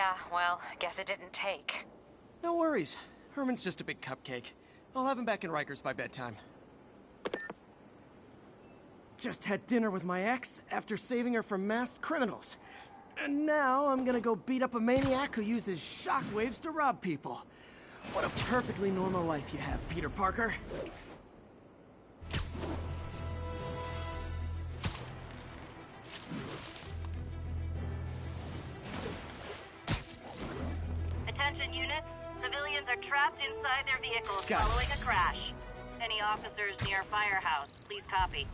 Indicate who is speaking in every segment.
Speaker 1: Yeah, well, guess it didn't take.
Speaker 2: No worries. Herman's just a big cupcake. I'll have him back in Rikers by bedtime. Just had dinner with my ex after saving her from masked criminals. And now I'm gonna go beat up a maniac who uses shockwaves to rob people. What a perfectly normal life you have, Peter Parker.
Speaker 3: Attention units. Civilians are trapped inside their vehicles
Speaker 2: Got it.
Speaker 3: following a crash. Any officers near Firehouse, please copy.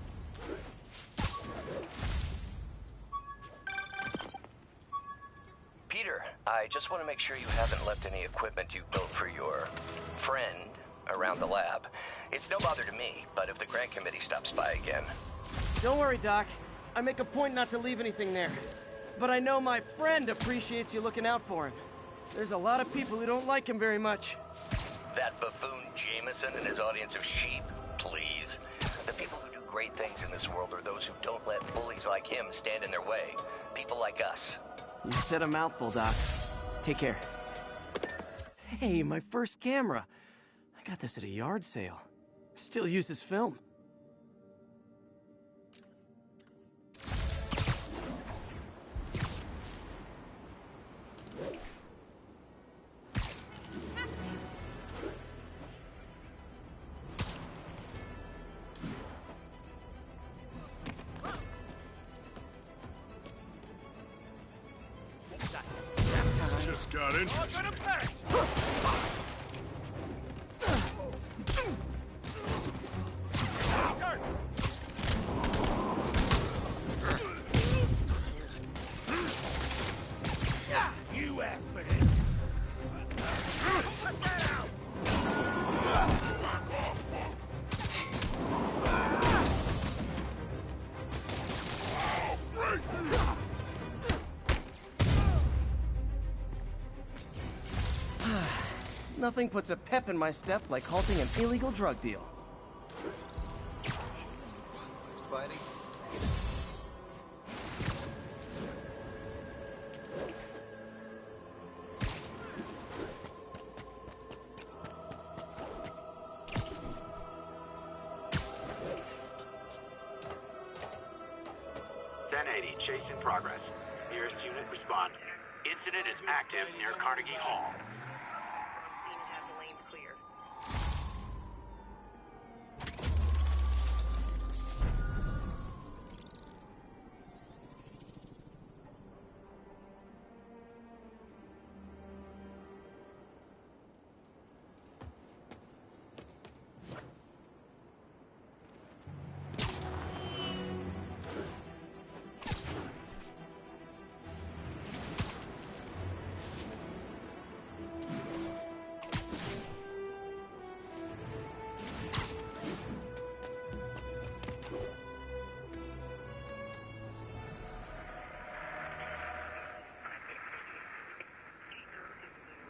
Speaker 4: Peter, I just want to make sure you haven't left any equipment you built for your friend around the lab. It's no bother to me, but if the grant committee stops by again...
Speaker 2: Don't worry, Doc. I make a point not to leave anything there. But I know my friend appreciates you looking out for him. There's a lot of people who don't like him very much.
Speaker 4: That buffoon Jameson and his audience of sheep? Please. The people who do great things in this world are those who don't let bullies like him stand in their way. People like us.
Speaker 2: You said a mouthful, Doc. Take care. Hey, my first camera. I got this at a yard sale. Still uses film.
Speaker 5: Just got in. You asked for this.
Speaker 2: Nothing puts a pep in my step like halting an illegal drug deal.
Speaker 6: Spidey?
Speaker 7: Chase in progress. Nearest unit respond. Incident is active near Carnegie Hall.
Speaker 3: Seem to have the lanes clear.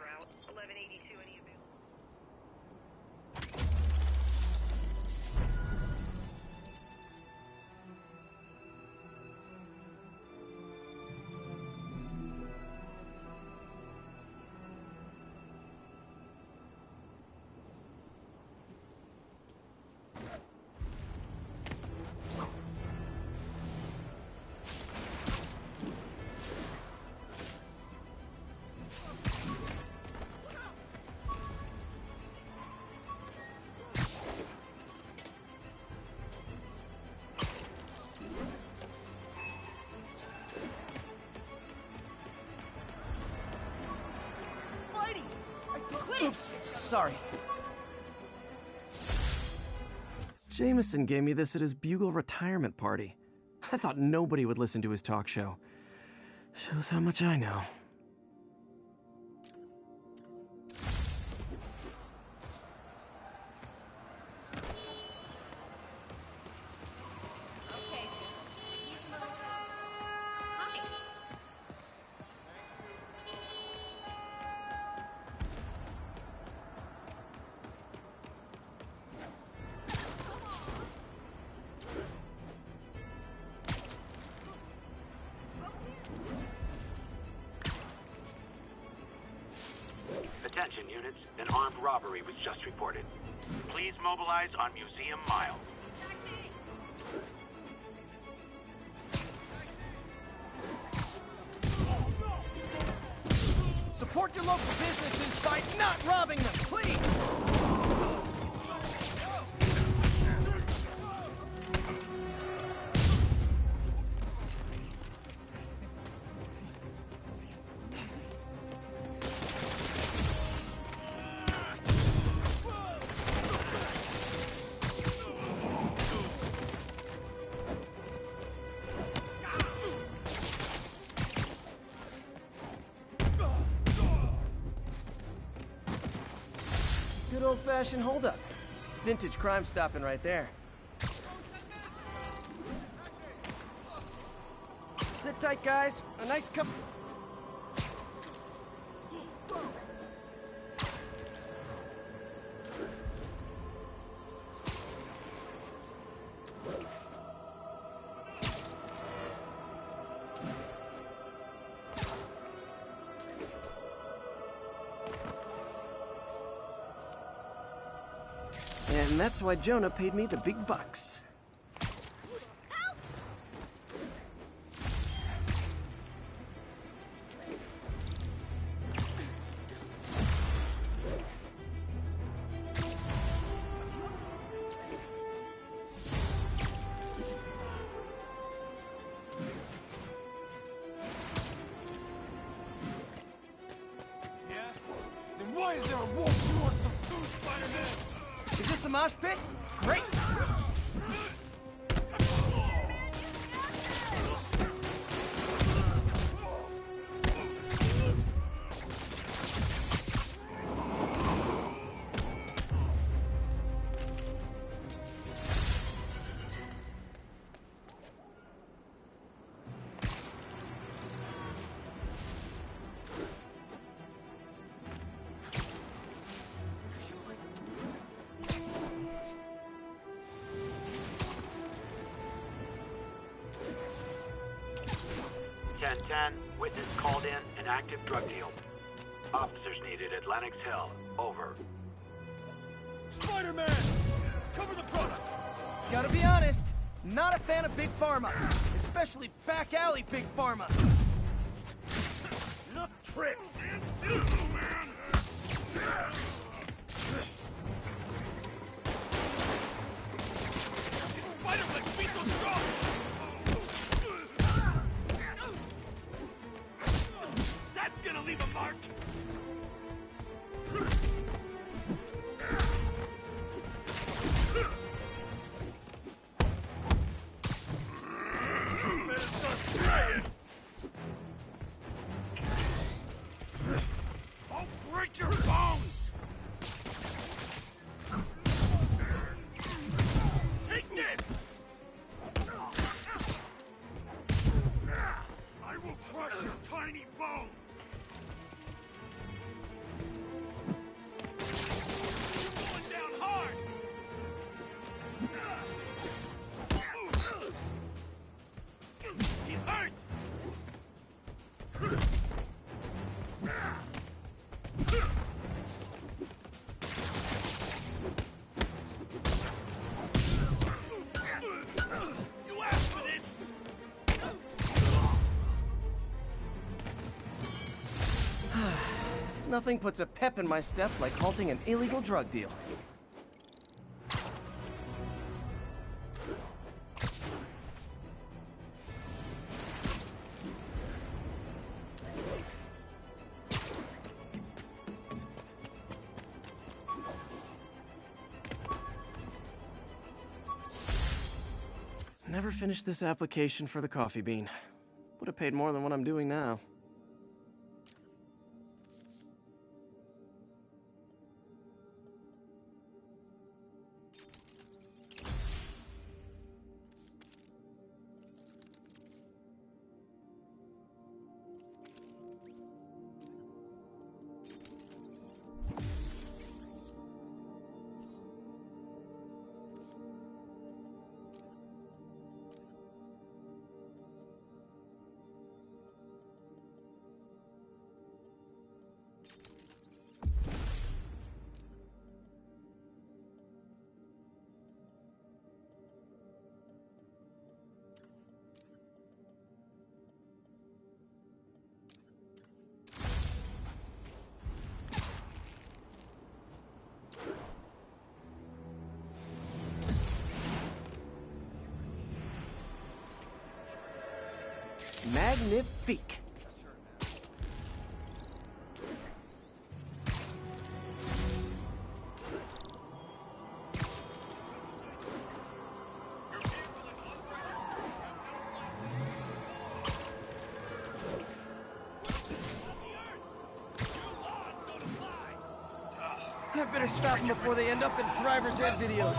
Speaker 3: Route 1182, any available?
Speaker 2: Oops, sorry. Jameson gave me this at his Bugle retirement party. I thought nobody would listen to his talk show. Shows how much I know.
Speaker 7: Attention units, an armed robbery was just reported. Please mobilize on Museum Mile.
Speaker 2: Support your local businesses by not robbing them, please! Good old-fashioned holdup. Vintage crime stopping right there. Sit tight, guys. A nice cup... And that's why Jonah paid me the big bucks.
Speaker 5: Yeah? Then why is there a wolf who wants some food, Spider-Man?
Speaker 2: Is this a mosh pit? Great!
Speaker 7: Witness called in an active drug deal. Officers needed at Lenox Hill. Over.
Speaker 5: Spider-Man! Cover the product!
Speaker 2: Gotta be honest, not a fan of Big Pharma. Especially back alley Big Pharma.
Speaker 5: Enough tricks! Man! Spider-Man, be so strong! That's gonna leave a mark! Better start spraying! I'll break your bones! Take this! I will crush your tiny bones! Going down hard! He's hurt! You asked for this!
Speaker 2: Nothing puts a pep in my step like halting an illegal drug deal. Never finished this application for the coffee bean. Would have paid more than what I'm doing now. Magnifique. I better stop them before they end up in driver's ed videos.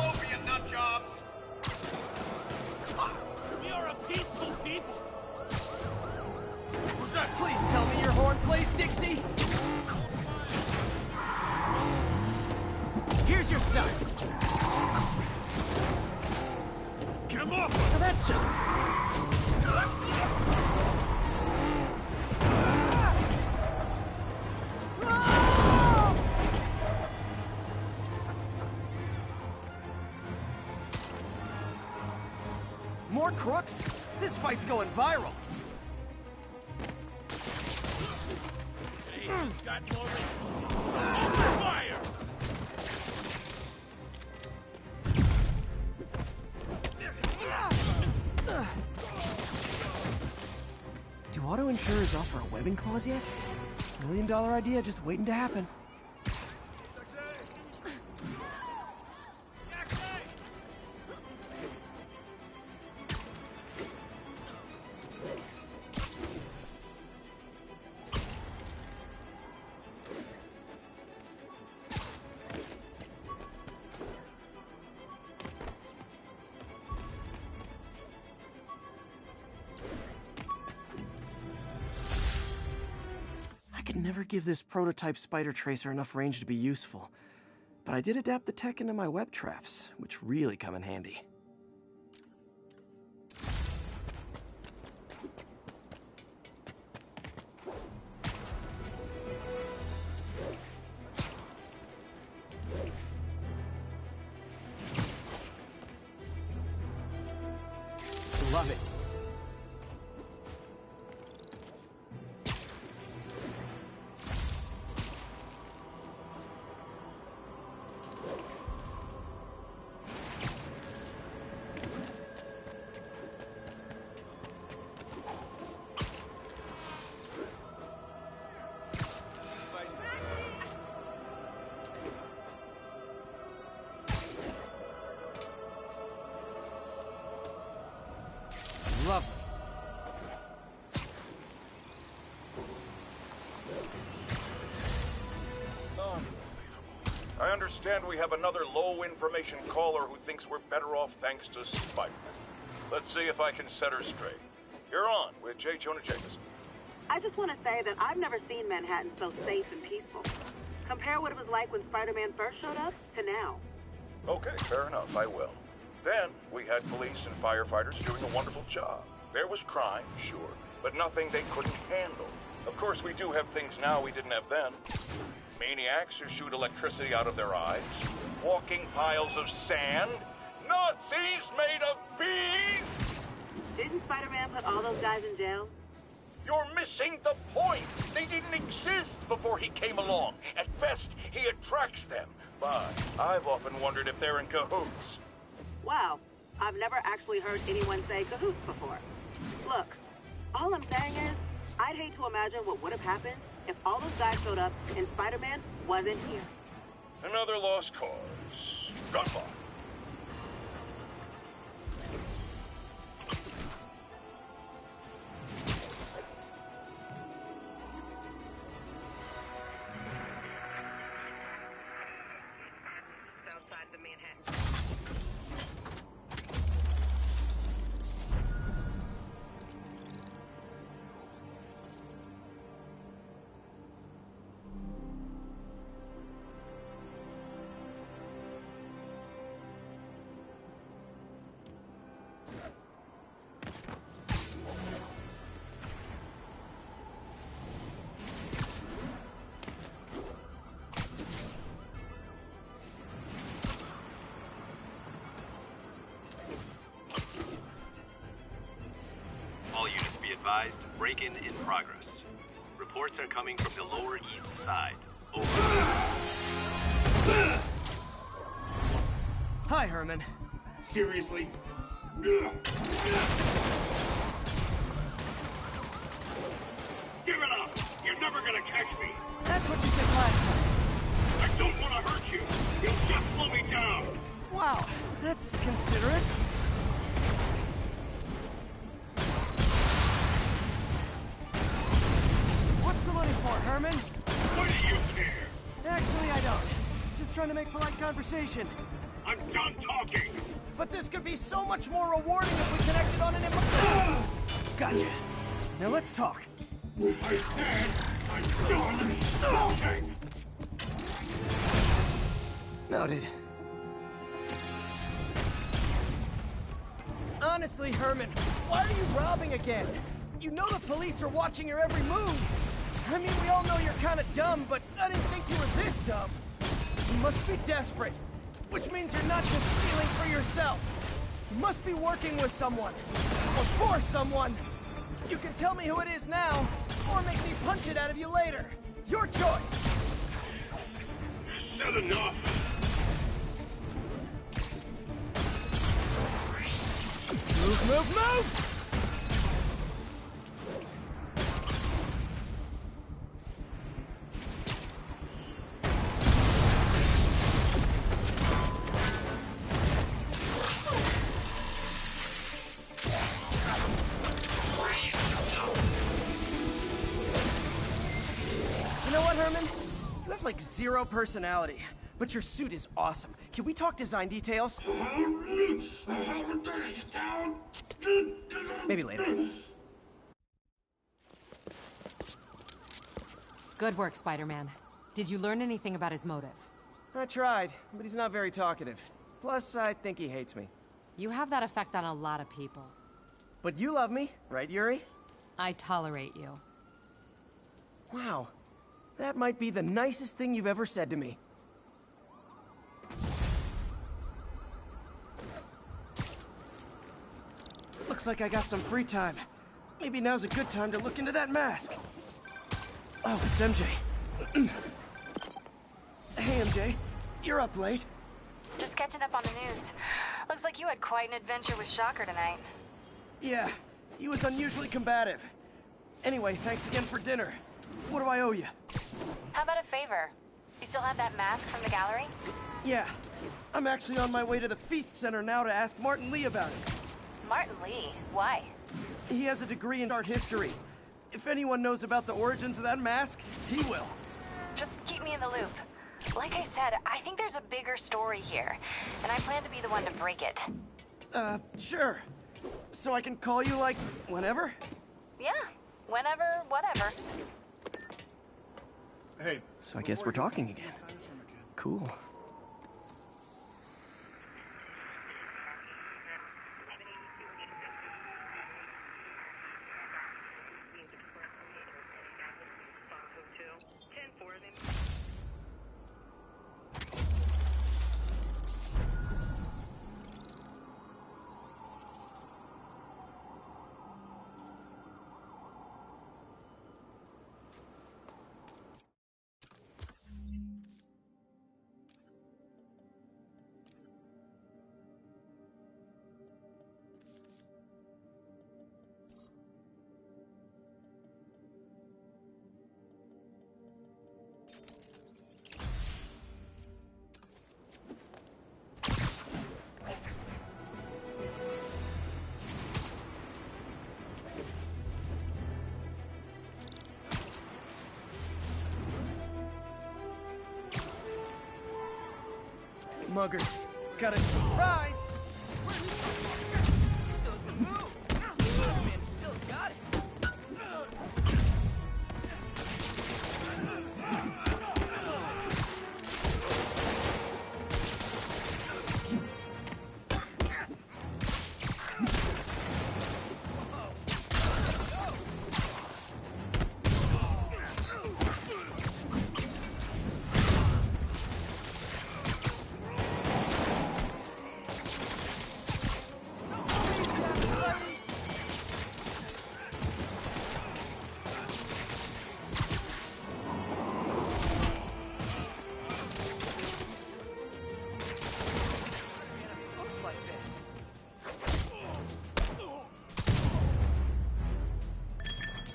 Speaker 5: We are a peaceful people.
Speaker 2: Was that? Please tell me your horn plays, Dixie. Here's your stuff.
Speaker 5: Get him off!
Speaker 2: Now that's just... More crooks? This fight's going viral.
Speaker 5: They just got more fire!
Speaker 2: Do auto insurers offer a webbing clause yet? $1 million idea just waiting to happen. I could never give this prototype spider tracer enough range to be useful, but I did adapt the tech into my web traps, which really come in handy. Love it. Lovely.
Speaker 6: I understand we have another low-information caller who thinks we're better off thanks to Spider-Man. Let's see if I can set her straight. You're on with J. Jonah Jameson.
Speaker 3: I just want to say that I've never seen Manhattan so safe and peaceful. Compare what it was like when Spider-Man first showed up to now.
Speaker 6: Okay, fair enough, I will. Then, we had police and firefighters doing a wonderful job. There was crime, sure, but nothing they couldn't handle. Of course, we do have things now we didn't have then. Maniacs who shoot electricity out of their eyes, walking piles of sand, Nazis made of bees!
Speaker 3: Didn't Spider-Man put all those guys in jail?
Speaker 6: You're missing the point! They didn't exist before he came along. At best, he attracts them. But I've often wondered if they're in cahoots.
Speaker 3: Wow, I've never actually heard anyone say cahoots before. Look, all I'm saying is, I'd hate to imagine what would have happened if all those guys showed up and Spider-Man wasn't here.
Speaker 6: Another lost cause. Gunfire.
Speaker 3: Outside the Manhattan.
Speaker 7: All units be advised, break-in in progress. Reports are coming from the Lower East Side. Over.
Speaker 2: Hi, Herman.
Speaker 8: Seriously? gonna catch me.
Speaker 2: That's what you said last time.
Speaker 8: I don't want to hurt you. You'll just slow me down.
Speaker 2: Wow, that's considerate. What's the money for, Herman?
Speaker 8: What do you care?
Speaker 2: Actually, I don't. Just trying to make polite conversation.
Speaker 8: I'm done talking.
Speaker 2: But this could be so much more rewarding if we connected on an Gotcha. Now let's talk.
Speaker 8: I said I'm done talking.
Speaker 2: Noted. Honestly, Herman, why are you robbing again? You know the police are watching your every move. I mean, we all know you're kind of dumb, but I didn't think you were this dumb. You must be desperate, which means you're not just stealing for yourself. You must be working with someone, or for someone. You can tell me who it is now, or make me punch it out of you later. Your choice.
Speaker 8: Said enough.
Speaker 2: Move, move, move! You know what, Herman? You have like zero personality, but your suit is awesome. Can we talk design details? Maybe later.
Speaker 1: Good work, Spider-Man. Did you learn anything about his motive?
Speaker 2: I tried, but he's not very talkative. Plus, I think he hates me.
Speaker 1: You have that effect on a lot of people.
Speaker 2: But you love me, right, Yuri?
Speaker 1: I tolerate you.
Speaker 2: Wow. That might be the nicest thing you've ever said to me. Looks like I got some free time. Maybe now's a good time to look into that mask. Oh, it's MJ. Hey, MJ. You're up late.
Speaker 1: Just catching up on the news. Looks like you had quite an adventure with Shocker tonight.
Speaker 2: Yeah, he was unusually combative. Anyway, thanks again for dinner. What do I owe you?
Speaker 1: How about a favor? You still have that mask from the gallery?
Speaker 2: Yeah, I'm actually on my way to the Feast Center now to ask Martin Lee about it.
Speaker 1: Martin Lee? Why?
Speaker 2: He has a degree in art history. If anyone knows about the origins of that mask, he will.
Speaker 1: Just keep me in the loop. Like I said, I think there's a bigger story here, and I plan to be the one to break it.
Speaker 2: Sure. So I can call you, like, whenever?
Speaker 1: Yeah, whenever, whatever.
Speaker 5: Hey.
Speaker 2: So I guess we're talking again. Cool. Muggers, got a surprise! Still got it.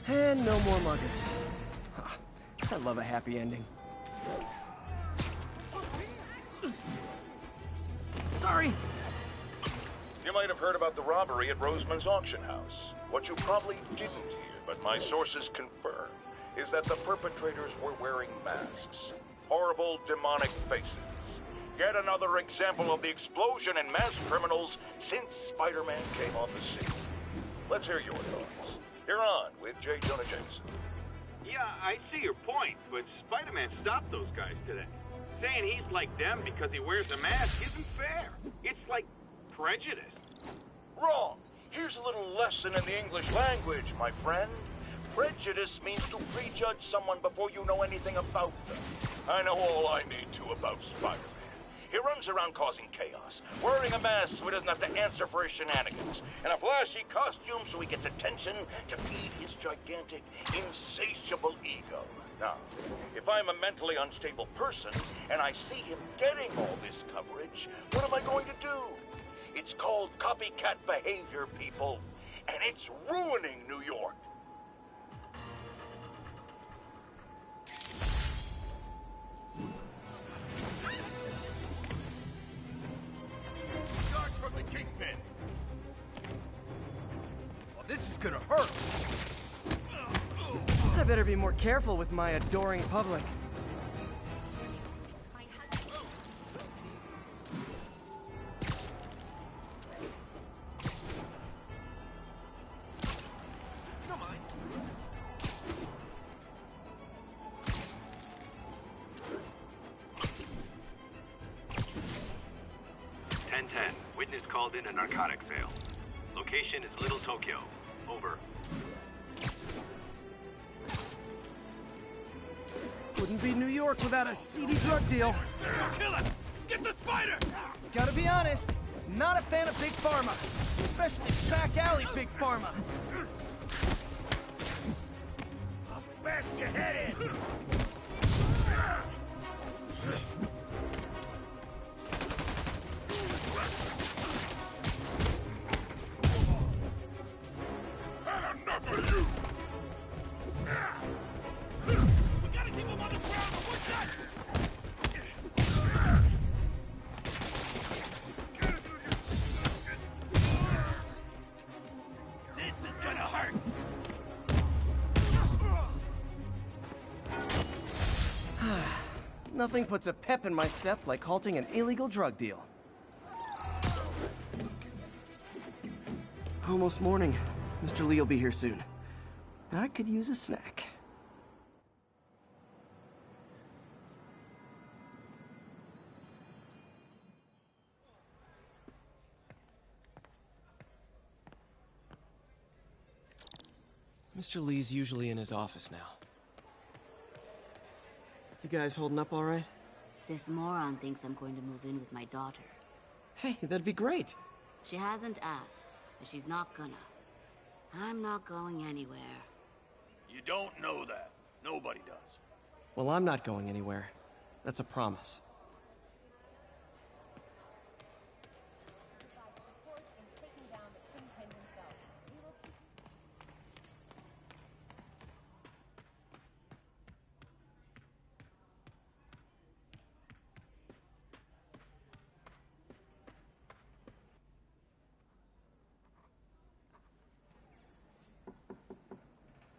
Speaker 2: And no more muggers. Huh. I love a happy ending. Sorry!
Speaker 6: You might have heard about the robbery at Roseman's auction house. What you probably didn't hear, but my sources confirm, is that the perpetrators were wearing masks. Horrible, demonic faces. Yet another example of the explosion in mass criminals since Spider-Man came on the scene. Let's hear your thoughts. You're on with J. Jonah Jameson.
Speaker 8: Yeah, I see your point, but Spider-Man stopped those guys today. Saying he's like them because he wears a mask isn't fair. It's like prejudice.
Speaker 6: Wrong. Here's a little lesson in the English language, my friend. Prejudice means to prejudge someone before you know anything about them. I know all I need to about Spider-Man. He runs around causing chaos, wearing a mask so he doesn't have to answer for his shenanigans, and a flashy costume so he gets attention to feed his gigantic, insatiable ego. Now, if I'm a mentally unstable person and I see him getting all this coverage, what am I going to do? It's called copycat behavior, people, and it's ruining New York.
Speaker 8: Start from the kingpin.
Speaker 5: Well, this is gonna hurt.
Speaker 2: I better be more careful with my adoring public.
Speaker 5: Come on.
Speaker 7: Witness called in a narcotic sale. Location is Little Tokyo. Over.
Speaker 2: Wouldn't be New York without a seedy drug deal.
Speaker 8: Kill him! Get the spider!
Speaker 2: Gotta be honest, not a fan of Big Pharma. Especially back alley Big Pharma.
Speaker 8: Bash your head in!
Speaker 6: Had enough of you!
Speaker 8: We gotta keep him on the ground before that! This is gonna hurt!
Speaker 2: Nothing puts a pep in my step like halting an illegal drug deal. Almost morning. Mr. Lee will be here soon. I could use a snack. Mr. Lee's usually in his office now. You guys holding up all right?
Speaker 9: This moron thinks I'm going to move in with my daughter.
Speaker 2: Hey, that'd be great.
Speaker 9: She hasn't asked, but she's not gonna. I'm not going anywhere.
Speaker 8: You don't know that. Nobody does.
Speaker 2: Well, I'm not going anywhere. That's a promise.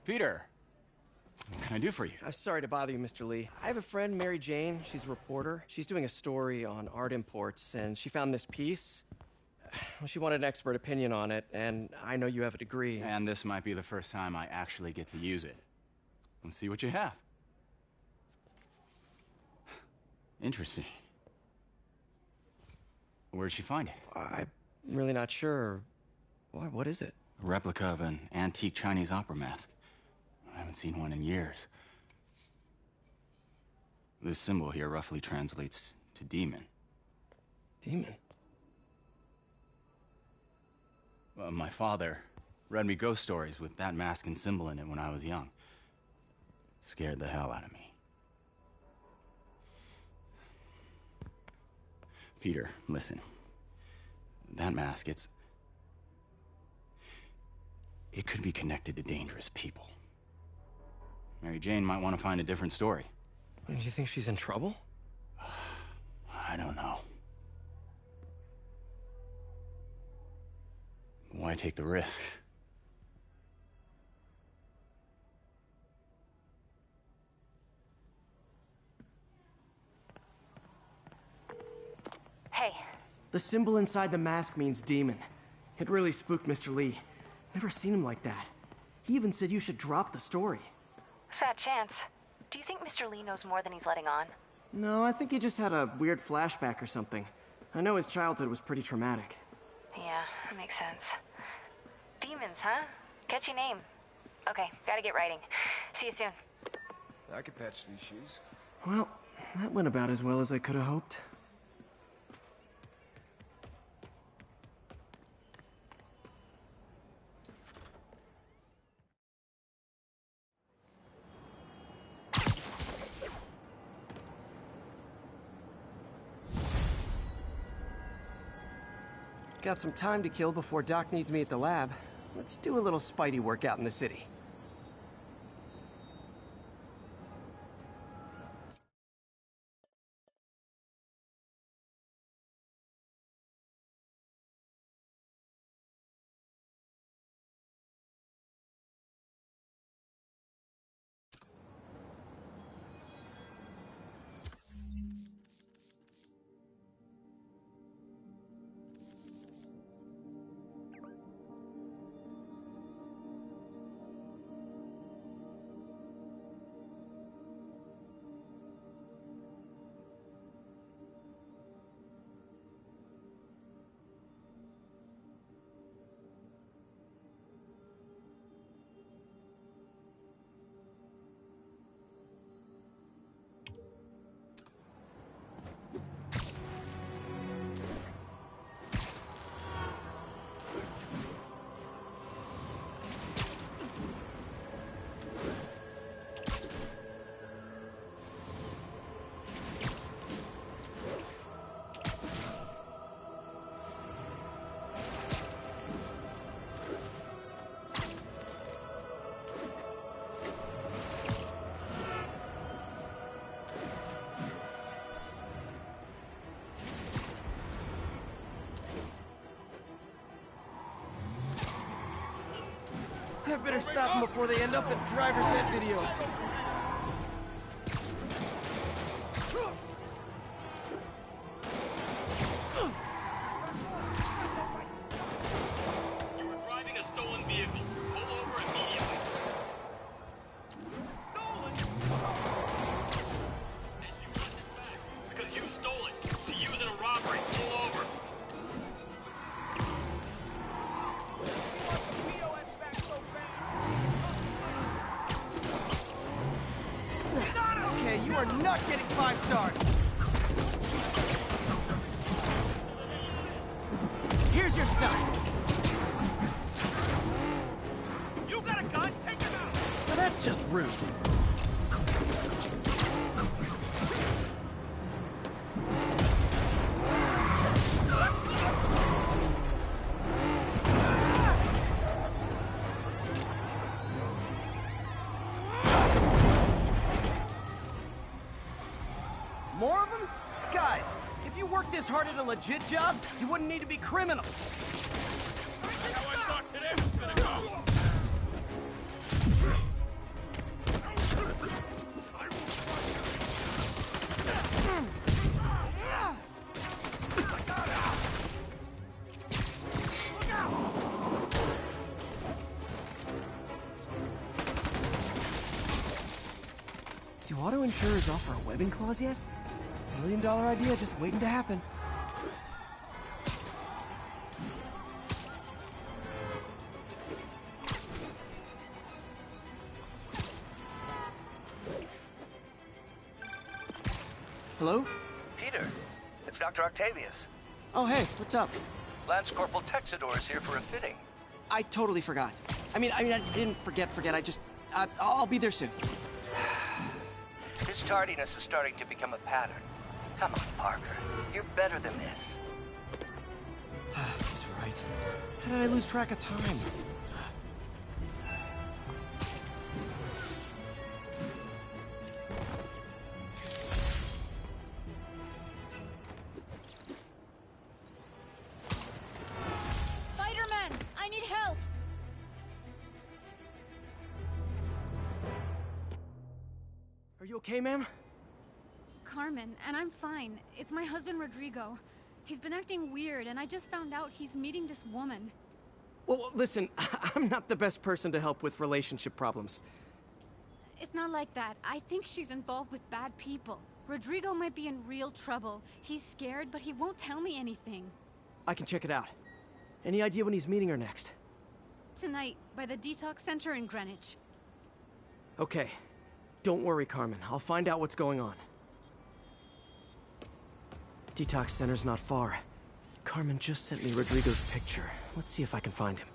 Speaker 10: Peter, what can I do for you?
Speaker 2: I'm sorry to bother you, Mr. Lee. I have a friend, Mary Jane. She's a reporter. She's doing a story on art imports, and she found this piece. Well, she wanted an expert opinion on it, and I know you have a degree.
Speaker 10: And this might be the first time I actually get to use it. Let's see what you have. Interesting. Where'd she find it?
Speaker 2: I'm really not sure. Why, what is it?
Speaker 10: A replica of an antique Chinese opera mask. I haven't seen one in years. This symbol here roughly translates to demon.
Speaker 2: Demon?
Speaker 10: My father read me ghost stories with that mask and symbol in it when I was young. Scared the hell out of me. Peter, listen. That mask, it could be connected to dangerous people. Mary Jane might want to find a different story.
Speaker 2: Do you think she's in trouble?
Speaker 10: I don't know. Why take the risk?
Speaker 1: Hey.
Speaker 2: The symbol inside the mask means demon. It really spooked Mr. Lee. Never seen him like that. He even said you should drop the story.
Speaker 1: Fat chance. Do you think Mr. Lee knows more than he's letting on?
Speaker 2: No, I think he just had a weird flashback or something. I know his childhood was pretty traumatic.
Speaker 1: Yeah, that makes sense. Demons, huh? Catchy name. Okay, gotta get writing. See you soon.
Speaker 5: I could patch these shoes.
Speaker 2: Well, that went about as well as I could have hoped. Got some time to kill before Doc needs me at the lab. Let's do a little Spidey workout in the city. I better stop them before they end up in driver's ed videos.
Speaker 7: You were driving a stolen vehicle. Pull over immediately. Stolen? As you want it back. Because you stole it. To use in a robbery. Pull over.
Speaker 2: Okay, you are not getting 5 stars. Here's your stuff.
Speaker 5: You got a gun? Take him out!
Speaker 2: Now that's just rude. More of them? Guys, if you worked this hard at a legit job, you wouldn't need to be criminals.
Speaker 5: That's how I thought today was gonna go!
Speaker 2: Do auto insurers offer a webbing clause yet? $1 million idea just waiting to happen. Hello?
Speaker 4: Peter, it's Dr. Octavius.
Speaker 2: Oh, hey, what's up?
Speaker 4: Lance Corporal Texidor is here for a fitting.
Speaker 2: I totally forgot. I didn't forget. I'll be there soon.
Speaker 4: This tardiness is starting to become a pattern. Come on, Parker. You're better than this.
Speaker 2: He's right. How did I lose track of time? okay, ma'am?
Speaker 11: Carmen, and I'm fine. It's my husband, Rodrigo. He's been acting weird, and I just found out he's meeting this woman.
Speaker 2: Well, listen, I'm not the best person to help with relationship problems.
Speaker 11: It's not like that. I think she's involved with bad people. Rodrigo might be in real trouble. He's scared, but he won't tell me anything.
Speaker 2: I can check it out. Any idea when he's meeting her next?
Speaker 11: Tonight, by the detox center in Greenwich.
Speaker 2: Okay. Don't worry, Carmen. I'll find out what's going on. Detox center's not far. Carmen just sent me Rodrigo's picture. Let's see if I can find him.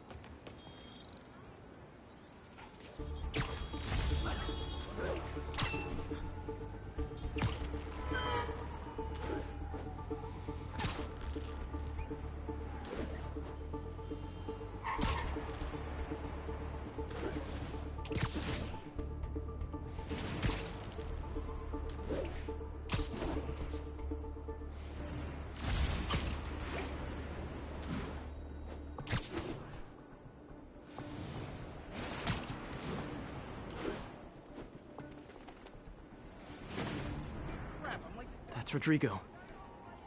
Speaker 2: That's Rodrigo.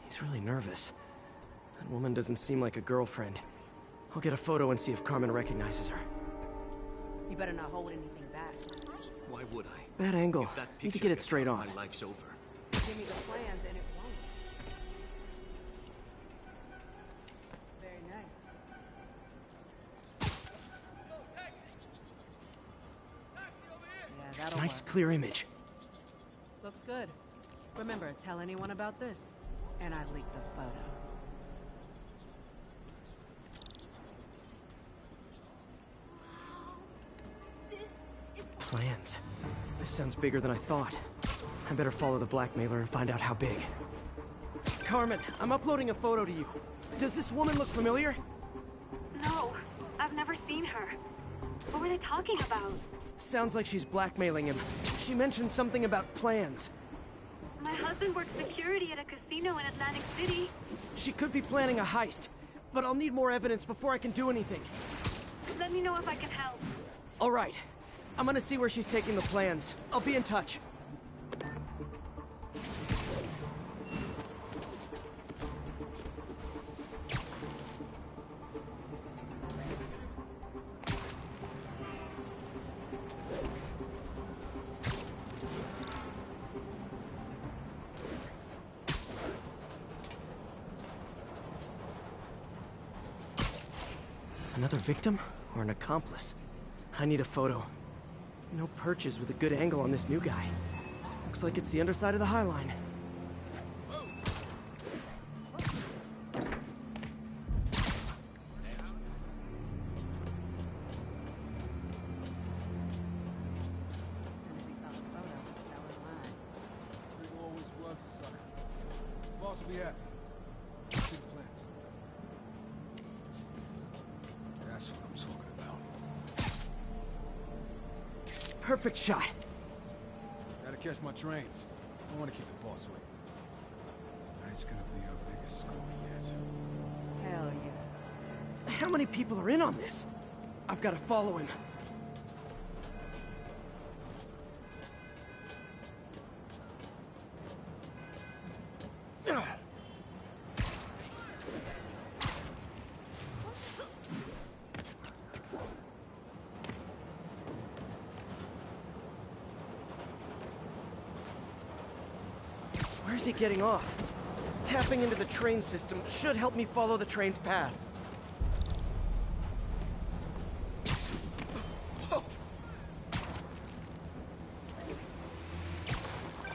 Speaker 2: He's really nervous. That woman doesn't seem like a girlfriend. I'll get a photo and see if Carmen recognizes her.
Speaker 3: You better not hold anything back.
Speaker 12: Why would I?
Speaker 2: Bad angle.
Speaker 12: If that
Speaker 2: Need to
Speaker 12: picture
Speaker 2: get it
Speaker 12: gets
Speaker 2: straight
Speaker 12: out,
Speaker 2: on.
Speaker 12: My life's over.
Speaker 3: Give me the plans and it won't. Very nice. Yeah, that'll
Speaker 2: Nice,
Speaker 3: work.
Speaker 2: clear image.
Speaker 3: Looks good. Remember, tell anyone about this, and I leak the photo.
Speaker 2: Plans. This sounds bigger than I thought. I better follow the blackmailer and find out how big. Carmen, I'm uploading a photo to you. Does this woman look familiar?
Speaker 13: No, I've never seen her. What were they talking about?
Speaker 2: Sounds like she's blackmailing him. She mentioned something about plans.
Speaker 13: My husband works security at a casino in Atlantic City.
Speaker 2: She could be planning a heist, but I'll need more evidence before I can do anything.
Speaker 13: Let me know if I can help.
Speaker 2: All right. I'm gonna see where she's taking the plans. I'll be in touch. Another victim or an accomplice? I need a photo. No perches with a good angle on this new guy. Looks like it's the underside of the High Line.
Speaker 5: Rick always was a sucker. Boss will be happy. See the plans. That's what I'm talking about.
Speaker 2: Perfect shot.
Speaker 5: Gotta catch my train. I want to keep the boss waiting. Tonight's gonna be our biggest score yet.
Speaker 3: Hell yeah.
Speaker 2: How many people are in on this? I've got to follow him. Where's he getting off? Tapping into the train system should help me follow the train's path.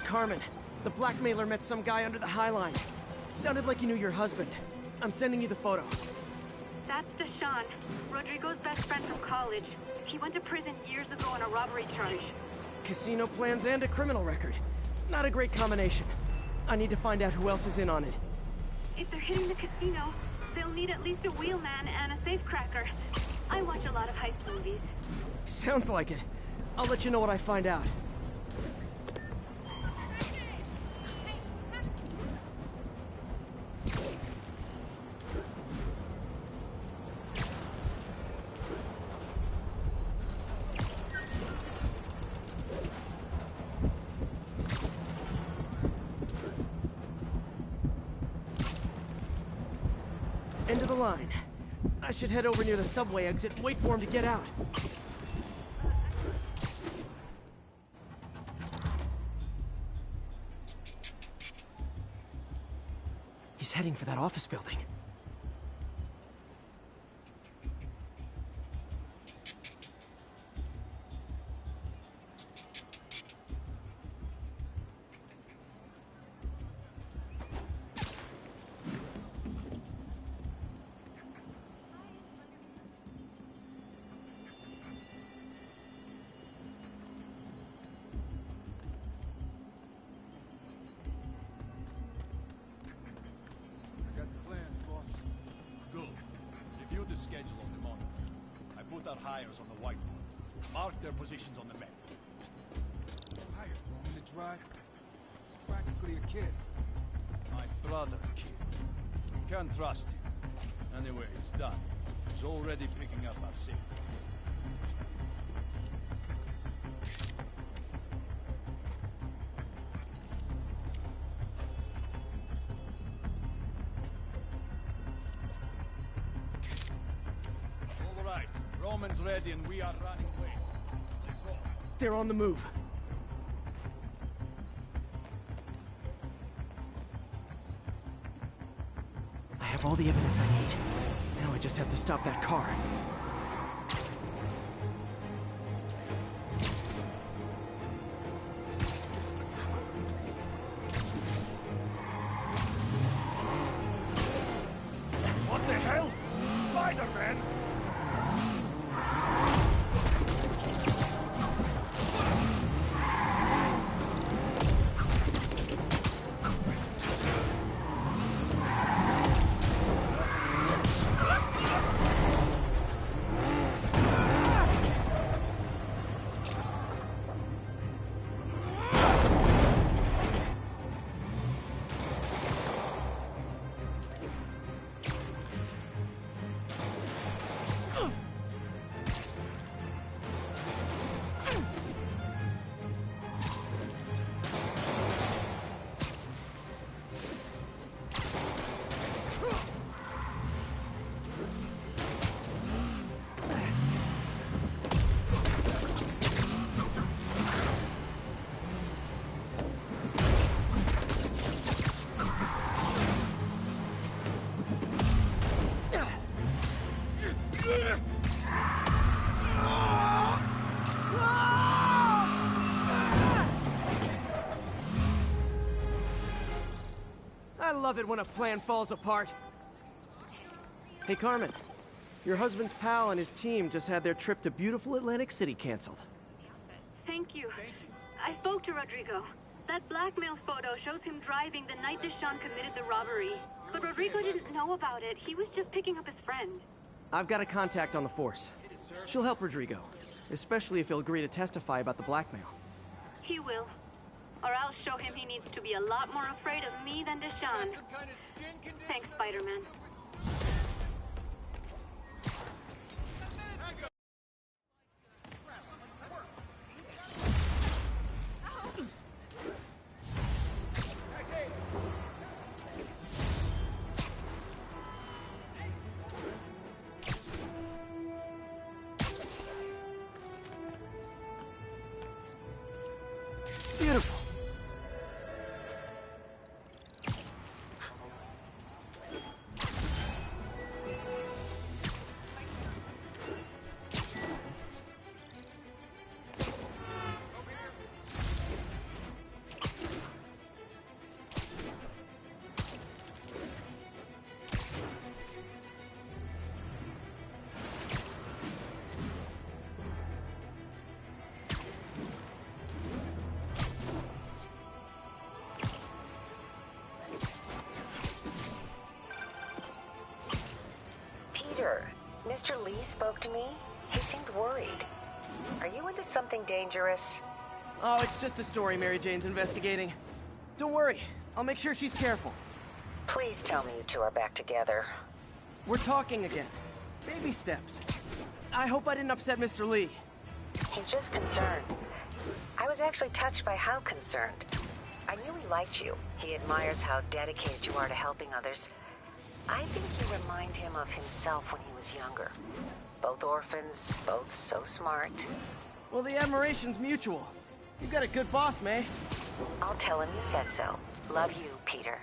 Speaker 2: Carmen, the blackmailer met some guy under the High Line. Sounded like you knew your husband. I'm sending you the photo.
Speaker 13: That's Deshaun, Rodrigo's best friend from college. He went to prison years ago on a robbery charge.
Speaker 2: Casino plans and a criminal record. Not a great combination. I need to find out who else is in on it.
Speaker 13: If they're hitting the casino, they'll need at least a wheelman and a safecracker. I watch a lot of heist movies.
Speaker 2: Sounds like it. I'll let you know what I find out. End of the line. I should head over near the subway exit and wait for him to get out. He's heading for that office building.
Speaker 12: Hires on the whiteboard. Mark their positions on the map.
Speaker 5: Hired, Roman, to drive. He's practically a kid.
Speaker 12: My brother's kid. Can't trust him. Anyway, it's done. He's already picking up our signal. Roman's ready and we are running away. Let's go.
Speaker 2: They're on the move. I have all the evidence I need. Now I just have to stop that car.
Speaker 12: What the hell? Spider-Man!
Speaker 2: I love it when a plan falls apart. Hey, Carmen. Your husband's pal and his team just had their trip to beautiful Atlantic City canceled.
Speaker 13: Thank you. I spoke to Rodrigo. That blackmail photo shows him driving the night Deshawn committed the robbery. But Rodrigo didn't know about it. He was just picking up his friend.
Speaker 2: I've got a contact on the force. She'll help Rodrigo, especially if he'll agree to testify about the blackmail.
Speaker 13: He will. Or I'll show him he needs to be a lot more afraid of me than Deshawn. Thanks, Spider-Man.
Speaker 2: Beautiful.
Speaker 14: Mr. Lee spoke to me. He seemed worried. Are you into something dangerous?
Speaker 2: Oh, it's just a story Mary Jane's investigating. Don't worry. I'll make sure she's careful.
Speaker 14: Please tell me you two are back together.
Speaker 2: We're talking again. Baby steps. I hope I didn't upset Mr. Lee.
Speaker 14: He's just concerned. I was actually touched by how concerned. I knew he liked you. He admires how dedicated you are to helping others. I think you remind him of himself when he was younger. Both orphans, both so smart.
Speaker 2: Well, the admiration's mutual. You've got a good boss, May.
Speaker 14: I'll tell him you said so. Love you, Peter.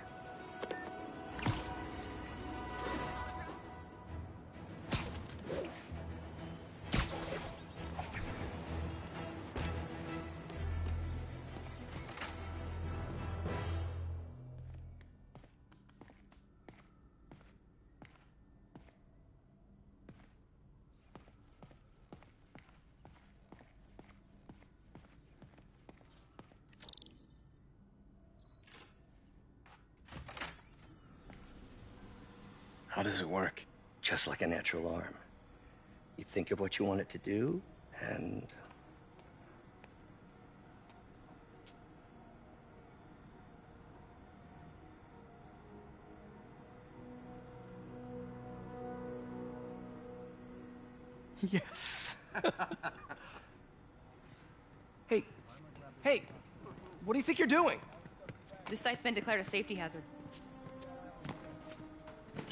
Speaker 4: How does it work? Just like a natural arm. You think of what you want it to do, and...
Speaker 2: Yes. Hey, what do you think you're doing?
Speaker 15: This site's been declared a safety hazard.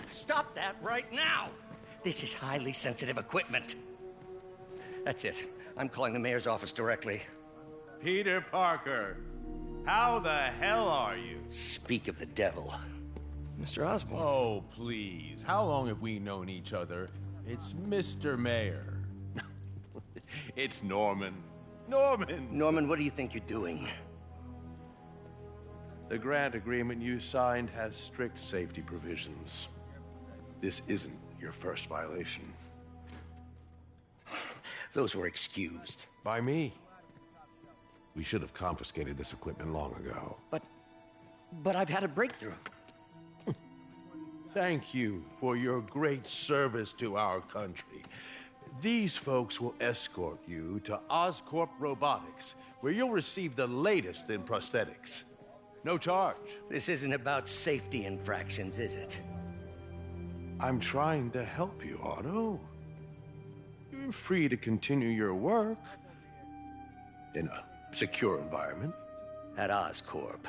Speaker 4: Stop that right now! This is highly sensitive equipment. That's it. I'm calling the mayor's office directly.
Speaker 16: Peter Parker, how the hell are you?
Speaker 4: Speak of the devil.
Speaker 2: Mr. Osborn.
Speaker 16: Oh, please. How long have we known each other? It's Mr. Mayor. It's Norman. Norman!
Speaker 4: Norman, what do you think you're doing?
Speaker 16: The grant agreement you signed has strict safety provisions. This isn't your first violation.
Speaker 4: Those were excused.
Speaker 16: By me. We should have confiscated this equipment long ago.
Speaker 4: But I've had a breakthrough.
Speaker 16: Thank you for your great service to our country. These folks will escort you to Oscorp Robotics, where you'll receive the latest in prosthetics. No charge.
Speaker 4: This isn't about safety infractions, is it?
Speaker 16: I'm trying to help you, Otto. You're free to continue your work in a secure environment.
Speaker 4: At Oscorp.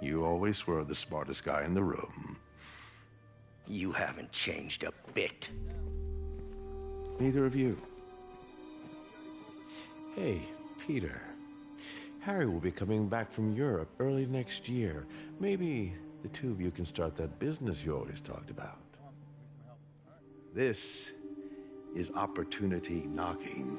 Speaker 16: You always were the smartest guy in the room.
Speaker 4: You haven't changed a bit.
Speaker 16: Neither of you. Hey, Peter. Harry will be coming back from Europe early next year. Maybe the two of you can start that business you always talked about. This is opportunity knocking.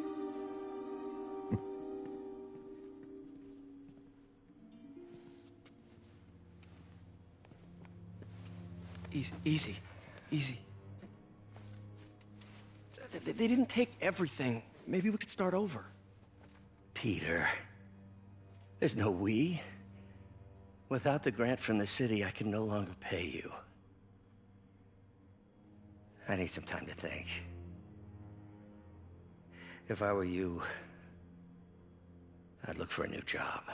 Speaker 2: Easy. They didn't take everything. Maybe we could start over.
Speaker 4: Peter, there's no we. Without the grant from the city, I can no longer pay you. I need some time to think. If I were you, I'd look for a new job.